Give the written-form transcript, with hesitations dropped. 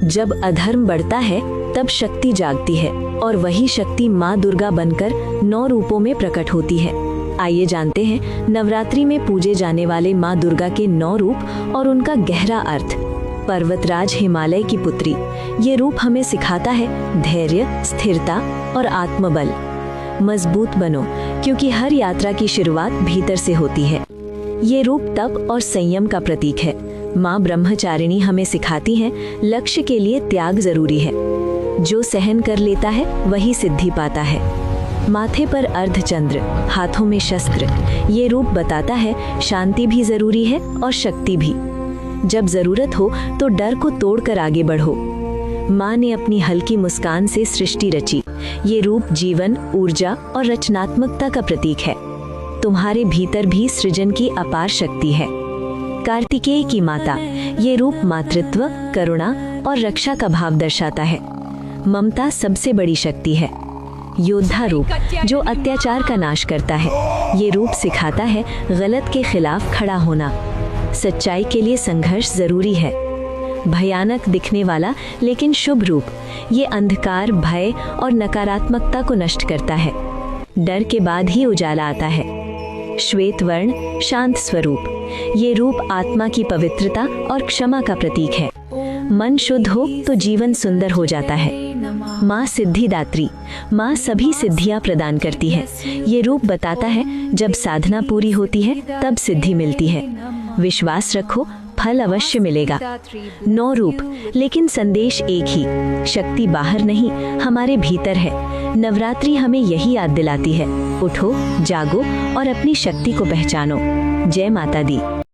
जब अधर्म बढ़ता है तब शक्ति जागती है और वही शक्ति माँ दुर्गा बनकर 9 रूपों में प्रकट होती है। आइए जानते हैं नवरात्रि में पूजे जाने वाले माँ दुर्गा के 9 रूप और उनका गहरा अर्थ। पर्वतराज हिमालय की पुत्री, ये रूप हमें सिखाता है धैर्य, स्थिरता और आत्मबल। मजबूत बनो, क्योंकि हर यात्रा की शुरुआत भीतर से होती है। ये रूप तप और संयम का प्रतीक है। माँ ब्रह्मचारिणी हमें सिखाती हैं लक्ष्य के लिए त्याग जरूरी है। जो सहन कर लेता है वही सिद्धि पाता है। माथे पर अर्धचंद्र, हाथों में शस्त्र, ये रूप बताता है शांति भी जरूरी है और शक्ति भी। जब जरूरत हो तो डर को तोड़कर आगे बढ़ो। माँ ने अपनी हल्की मुस्कान से सृष्टि रची। ये रूप जीवन, ऊर्जा और रचनात्मकता का प्रतीक है। तुम्हारे भीतर भी सृजन की अपार शक्ति है। कार्तिकेय की माता, ये रूप मातृत्व, करुणा और रक्षा का भाव दर्शाता है। ममता सबसे बड़ी शक्ति है। योद्धा रूप, जो अत्याचार का नाश करता है। ये रूप सिखाता है गलत के खिलाफ खड़ा होना। सच्चाई के लिए संघर्ष जरूरी है। भयानक दिखने वाला लेकिन शुभ रूप, ये अंधकार, भय और नकारात्मकता को नष्ट करता है। डर के बाद ही उजाला आता है। श्वेत वर्ण, शांत स्वरूप, ये रूप आत्मा की पवित्रता और क्षमा का प्रतीक है। मन शुद्ध हो तो जीवन सुंदर हो जाता है। माँ सिद्धिदात्री, माँ सभी सिद्धियाँ प्रदान करती है। ये रूप बताता है जब साधना पूरी होती है तब सिद्धि मिलती है। विश्वास रखो, फल अवश्य मिलेगा। 9 रूप, लेकिन संदेश एक ही, शक्ति बाहर नहीं, हमारे भीतर है। नवरात्रि हमें यही याद दिलाती है, उठो, जागो और अपनी शक्ति को पहचानो। जय माता दी।